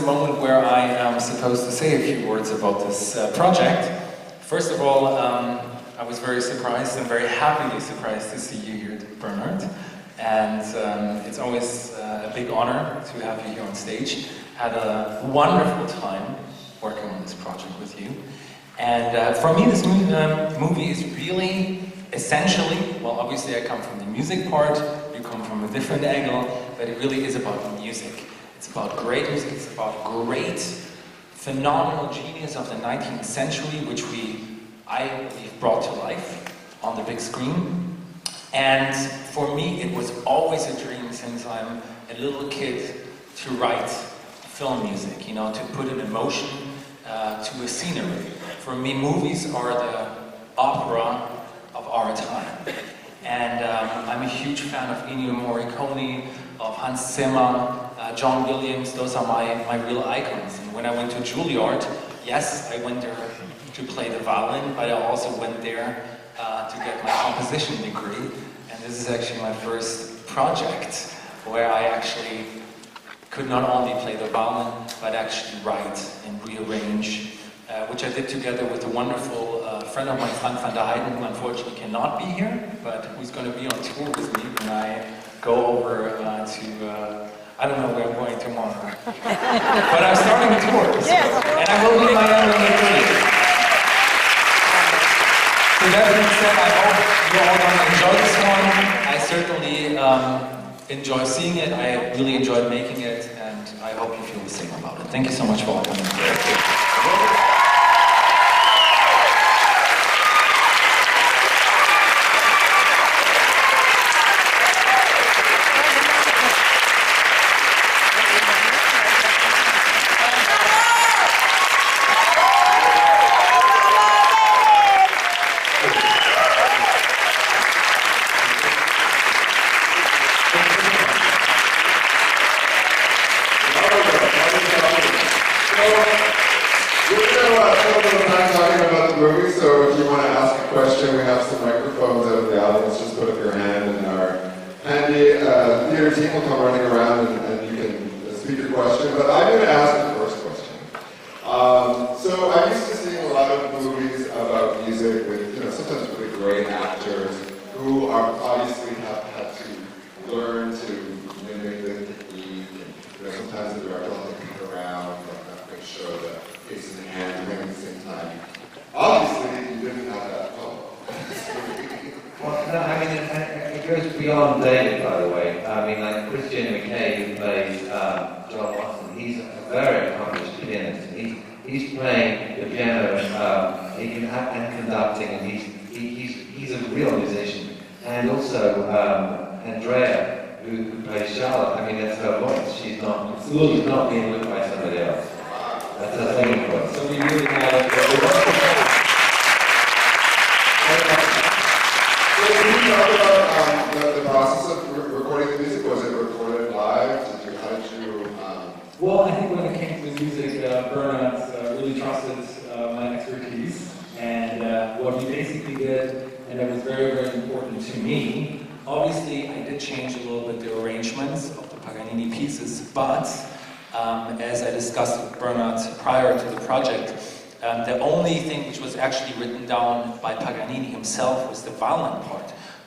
moment where I am supposed to say a few words about this project. First of all, I was very surprised and very happily surprised to see you here, Bernard. And it's always a big honor to have you here on stage. Had a wonderful time working on this project with you. And for me, this movie is really essentially, well, obviously I come from the music part, you come from a different angle, but it really is about music. It's about great music, it's about great, phenomenal genius of the 19th century, which I believe, brought to life on the big screen. And for me, it was always a dream since I'm a little kid to write film music, you know, to put an emotion to a scenery. For me, movies are the opera of our time. And I'm a huge fan of Ennio Morricone, of Hans Zimmer, John Williams. Those are my real icons. And when I went to Juilliard, yes, I went there to play the violin, but I also went there to get my composition degree. And this is actually my first project where I actually could not only play the violin, but actually write and rearrange, which I did together with a wonderful friend of mine, Frank van der Heijden, who unfortunately cannot be here, but who's going to be on tour with me when I go over to, I don't know where I'm going tomorrow. But I'm starting a tour, so, and I will be in Miami on the 30th. So that being said, I hope you're all going to enjoy this one. I certainly enjoy seeing it, I really enjoyed making it, and I hope you feel the same about it. Thank you so much for all coming.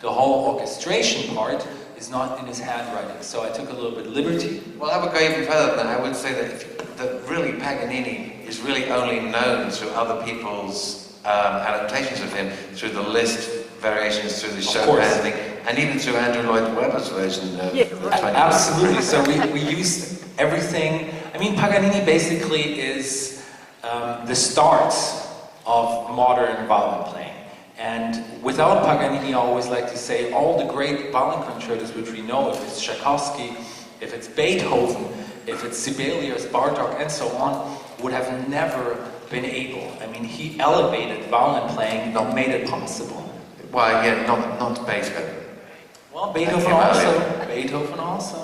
The whole orchestration part is not in his handwriting, so I took a little bit of liberty. Well, I would go even further than that. I would say that really Paganini is really only known through other people's adaptations of him, through the Liszt variations, through the Chopin thing, and even through Andrew Lloyd Webber's version of the 20th. Absolutely, so we used everything. I mean, Paganini basically is the start of modern violin playing. And without Paganini, I always like to say, all the great violin concertos which we know, if it's Tchaikovsky, if it's Beethoven, if it's Sibelius, Bartók, and so on, would have never been able. I mean, he elevated violin playing, not made it possible. Well, yeah, not Beethoven. Well, Beethoven also. Beethoven also.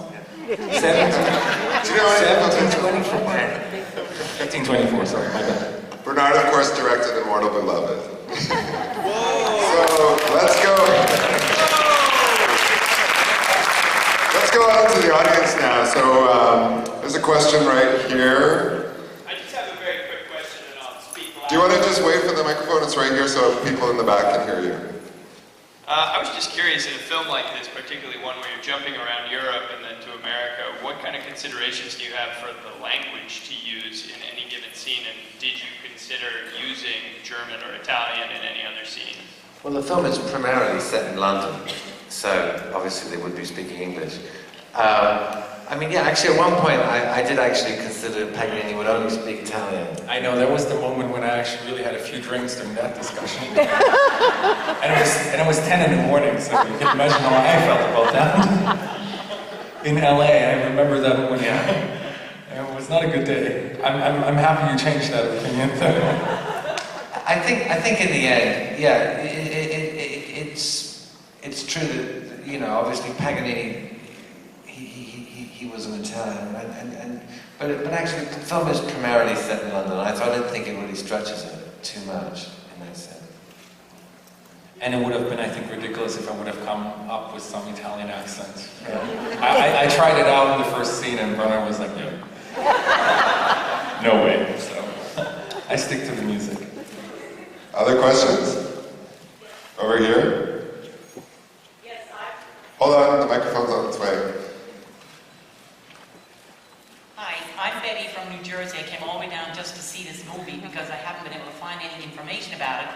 1524, sorry, my bad. Bernard, of course, directed Immortal Beloved. So, let's go out to the audience now. So, There's a question right here. I just have a very quick question and I'll speak loud. Do you want to just wait for the microphone? It's right here so people in the back can hear you. I was just curious, in a film like this, particularly one where you're jumping around Europe and then to America, what kind of considerations do you have for the language to use in any given scene, and did you consider using German or Italian in any other scene? Well, the film is primarily set in London, so obviously they would be speaking English. I mean, yeah, actually at one point I did actually consider Paganini would only speak Italian. I know, that was the moment when I actually really had a few drinks during that discussion. and it was 10 in the morning, so you can imagine how I felt about that. In LA, I remember that when it was not a good day. I'm happy you changed that opinion. I think in the end, yeah, it's true that, you know, obviously Paganini, he was an Italian, but actually the film is primarily set in London, so I don't think it really stretches it too much in that sense. And it would have been, I think, ridiculous if I would have come up with some Italian accent. I tried it out in the first scene and Bernard was like, no. No way, so I stick to the music. Other questions? Over here? Yes, Hold on, the microphone's on its way. Hi, I'm Betty from New Jersey. I came all the way down just to see this movie because I haven't been able to find any information about it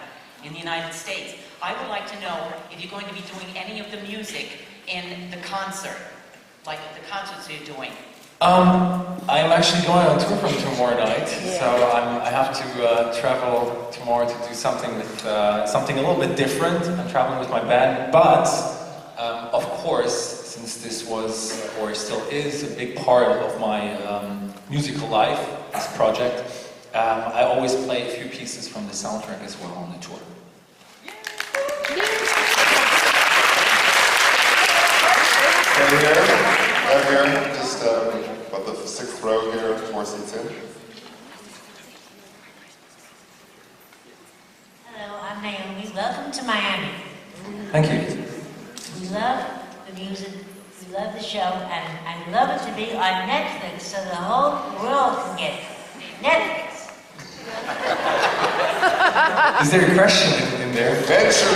in the United States. I would like to know if you're going to be doing any of the music in the concert, like the concerts you're doing. I'm actually going on tour from tomorrow night, so I have to travel tomorrow to do something with something a little bit different. I'm traveling with my band, but of course, since this was or still is a big part of my musical life, this project, I always play a few pieces from the soundtrack as well on the tour. Right here, just about the 6th row here, 4 seats in. Hello, I'm Naomi. Welcome to Miami. Thank you. We love the music, we love the show, and I love it to be on Netflix so the whole world can get Netflix. Is there a question in there? Eventually.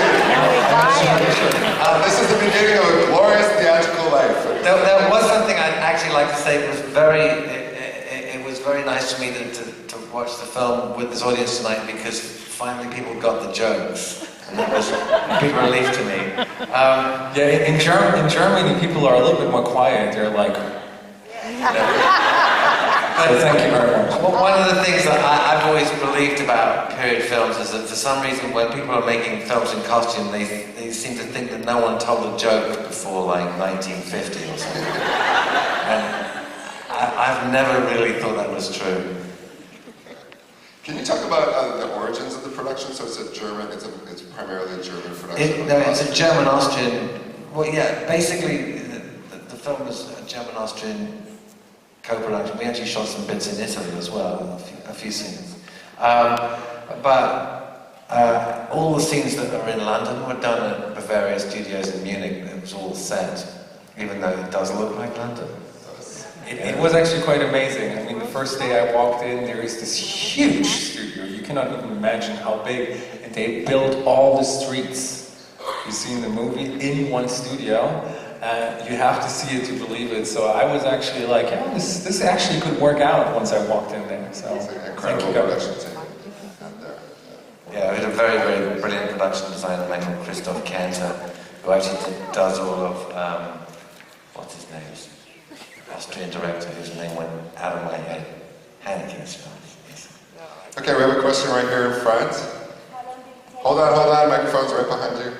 This is the beginning of a glorious theatrical life. There was something I'd actually like to say. It was very nice for me to watch the film with this audience tonight because finally people got the jokes. And that was a big relief to me. In Germany, people are a little bit more quiet. They're like... So thank you very much. Well, one of the things that I've always believed about period films is that for some reason when people are making films in costume, they seem to think that no one told a joke before like 1950 or something. And I've never really thought that was true. Can you talk about the origins of the production? So it's a German, it's primarily a German production. It's a German-Austrian, well yeah, basically the film is a German-Austrian co-production. We actually shot some bits in Italy as well, a few scenes. But all the scenes that are in London were done at Bavaria Studios in Munich. It was all set, even though it does look like London. It was actually quite amazing. I mean, the first day I walked in, there is this huge studio. You cannot even imagine how big. And they built all the streets you see in the movie in one studio. You have to see it to believe it. So I was actually like, yeah, this actually could work out once I walked in there. So it's an incredible production team. Yeah, we had a very, very brilliant production designer, man called Christoph Kanter, who actually does all of, what's his name? Austrian director whose name went out of my head. Hanneke's film. Okay, we have a question right here in front. Hold on, microphone's right behind you.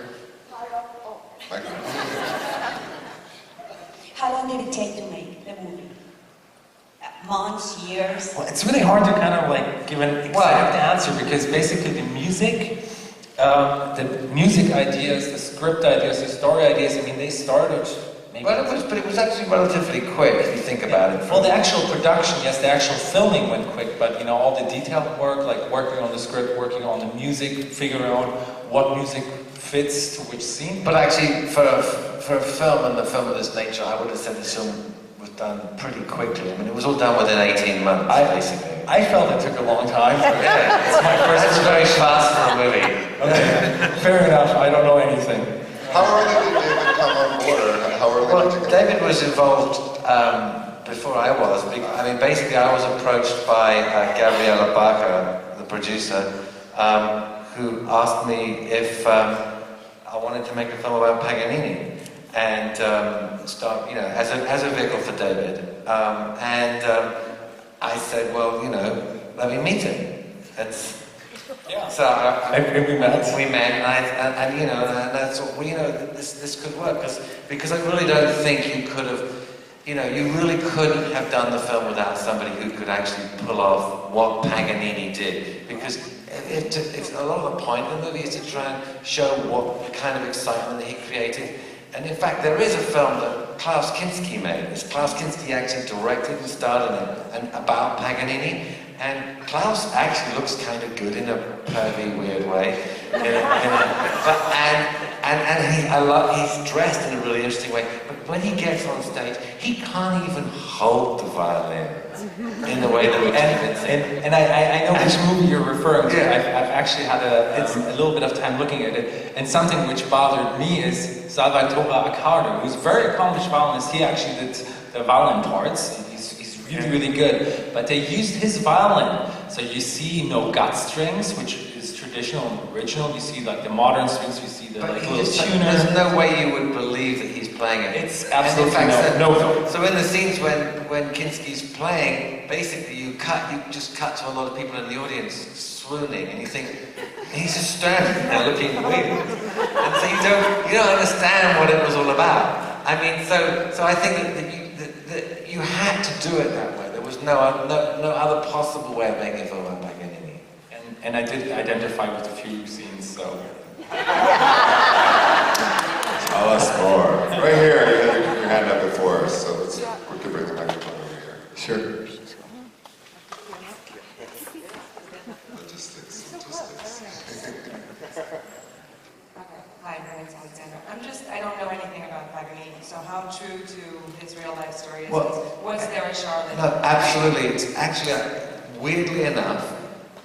Microphone. How long did it take to make the movie? Months, years? Well, it's really hard to kind of like give an exact answer because basically the music ideas, the script ideas, the story ideas, I mean, they started maybe... But it was actually relatively quick if you think about it. Well, the actual production, yes, the actual filming went quick, but you know, all the detailed work, like working on the script, working on the music, figuring out what music fits to which scene. But actually, for a film and a film of this nature, I would have said this film was done pretty quickly. I mean, it was all done within 18 months, basically. I felt it took a long time. Yeah, It's my first. that's very fast for a movie. Okay, fair enough. I don't know anything. How early did David come on board? How early did you Well, come? David was involved before I was. I mean, basically, I was approached by Gabriella Barker, the producer, who asked me if I wanted to make a film about Paganini and start, you know, as a vehicle for David. I said, well, you know, let me meet him. Yeah. So we met. We met, and you know, and I thought, well, you know, this could work because I really don't think you could have, you know, you really couldn't have done the film without somebody who could actually pull off what Paganini did. Because it's a lot of the point of the movie is to try and show what kind of excitement that he created. And in fact, there is a film that Klaus Kinski made. Klaus Kinski actually directed and starred in it, and about Paganini. And Klaus actually looks kind of good in a pervy, weird way. He's dressed in a really interesting way. But when he gets on stage, he can't even hold the violin in the way that we convincing. And I know which movie you're referring to. Yeah. I've actually had a little bit of time looking at it. And something which bothered me is Salvatore Accardo, who's a very accomplished violinist. He actually did the violin parts. He's really, really good. But they used his violin. So you see no gut strings, which is traditional and original. You see like the modern strings. You see the like little tuner. There's no way you would believe that he's playing it. It's absolutely no. So in the scenes when Kinski's playing, basically you just cut to a lot of people in the audience swooning, and you think he's just standing there looking weird, and so you don't understand what it was all about. I mean, so I think that you had to do it that way. There was no other possible way of making a film about Paganini. And I did identify with a few scenes, so. Tell us more. Right here, you had your hand up before, so we could bring the microphone over here. Sure. Logistics. Hi, my name's Alexander. I don't know anything about Paganini, so how true to his real life story is this? Was there a Charlotte? No, absolutely. It's actually, weirdly enough,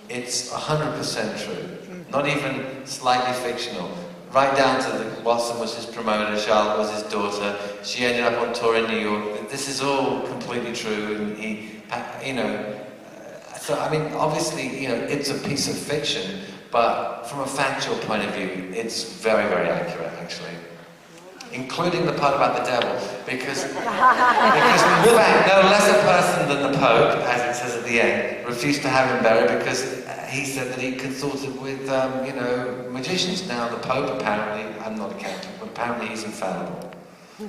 it's 100% true. Not even slightly fictional. Right down to Watson was his promoter, Charlotte was his daughter. She ended up on tour in New York. This is all completely true, and he, you know. So I mean, obviously, you know, it's a piece of fiction, but from a factual point of view, it's very, very accurate, actually. Including the part about the devil, because in fact, no less a person than the Pope, as it says at the end, refused to have him buried because he said that he consulted with, you know, magicians. Now the Pope apparently, I'm not a Catholic, but apparently he's infallible.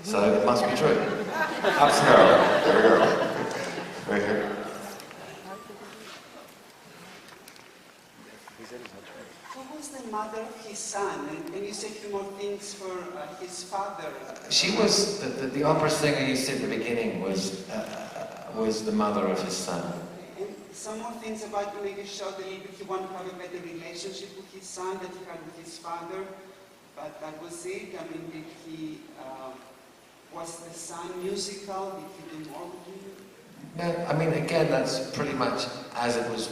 So it must be true. Absolutely. There we go. Right here. Who was the mother of his son? And you say a few more things for his father. She was, the opera singer you said at the beginning was the mother of his son. And some more things about you maybe showed a little bit he wanted to have a better relationship with his son that he had with his father. But that was it. I mean, did he, was the son musical? Did he do more with you? No, I mean, again, that's pretty much as it was.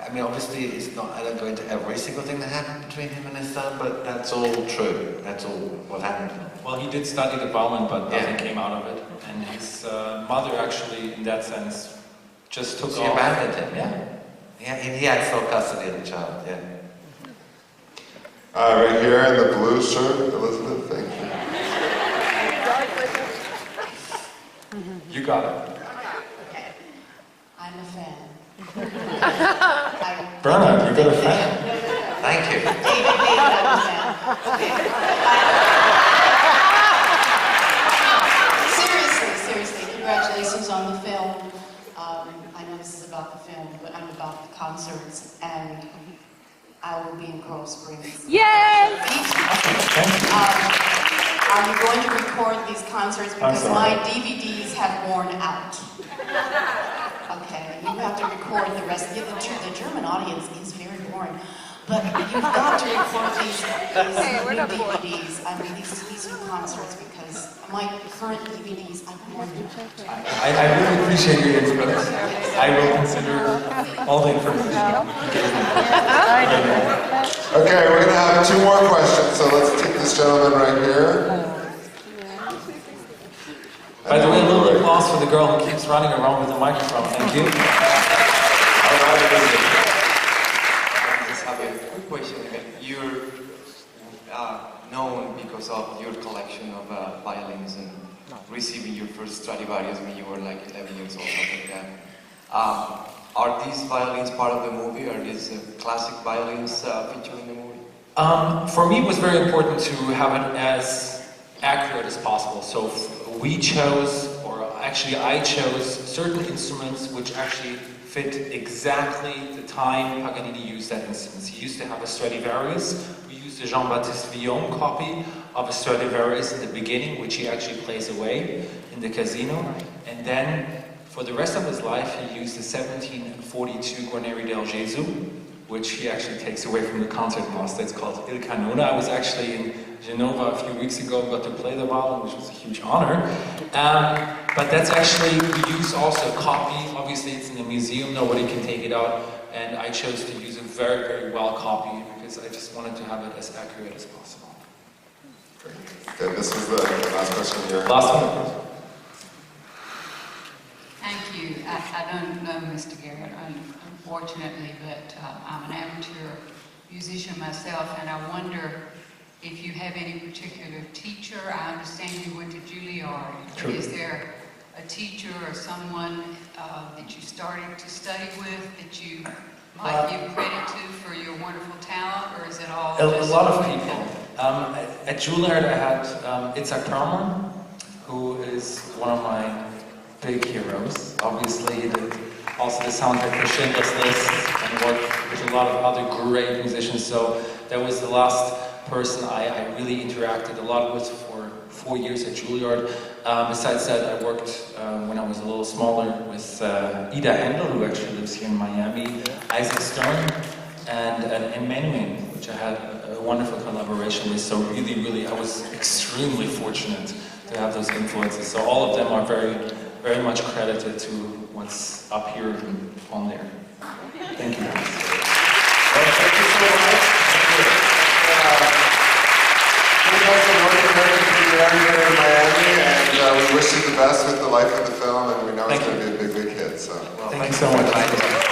I mean, obviously, it's not, I don't go into every single thing that happened between him and his son, but that's all true. That's all what happened. Well, he did study the violin, but nothing came out of it. And his mother actually, in that sense, just took off. She abandoned him, yeah. He had full custody of the child, yeah. Right here in the blue shirt, Elizabeth, thank you. You got it. I'm a fan. Bernard, you got a fan? Thank you. David, I'm a fan. Seriously, congratulations on the film. I know this is about the film, but I'm about the concerts, and I will be in Coral Springs. Yes! Are you going to record these concerts? Because my DVDs have worn out. Okay, you have to record the rest. The German audience is very boring. But you've got to record these new DVDs. I mean, these new concerts, because my current DVDs, I really appreciate your input. I will consider all the information. Okay, we're going to have 2 more questions, so let's take this gentleman right here. By the way, a little applause for the girl who keeps running around with the microphone. Thank you. I just have a quick question. You're known because of your collection of violins and receiving your first Stradivarius when you were like 11 years old, something like that. Are these violins part of the movie? Are these classic violins featured in the movie? For me, it was very important to have it as accurate as possible. So we chose, or actually I chose, certain instruments which actually fit exactly the time Paganini used that instruments. He used to have a Stradivarius. We used a Jean-Baptiste Villon copy of a Stradivarius in the beginning, which he actually plays away in the casino. And then, for the rest of his life, he used the 1742 Guarneri del Gesù, which he actually takes away from the concertmaster. It's called Il Canone. I was actually in Genova a few weeks ago and got to play the violin, which was a huge honor. But that's actually, we use also a copy. Obviously, it's in the museum, nobody can take it out. And I chose to use a very, very well copy because I just wanted to have it as accurate as possible. Great. Okay, this was the last question here. Last one. Thank you. I don't know Mr. Garrett, unfortunately, but I'm an amateur musician myself, and I wonder if you have any particular teacher. I understand you went to Juilliard. True. Is there a teacher or someone that you started to study with that you might give credit to for your wonderful talent, or is it all A lot of people. At Juilliard I had Itzhak Perlman, who is one of my big heroes. Obviously, he did also the soundtrack for Schindler's List and worked with a lot of other great musicians. So that was the last person I really interacted a lot with for 4 years at Juilliard. Besides that, I worked when I was a little smaller with Ida Händel, who actually lives here in Miami, Isaac Stern, and Menuhin, which I had a wonderful collaboration with. So really, I was extremely fortunate to have those influences. So all of them are very, very much credited to what's up here and on there. Thank you. Well, thank you so much. We got some North American premiere here in Miami, and we wish you the best with the life of the film, and we know it's going to be a big, big hit. So, Thank you so much.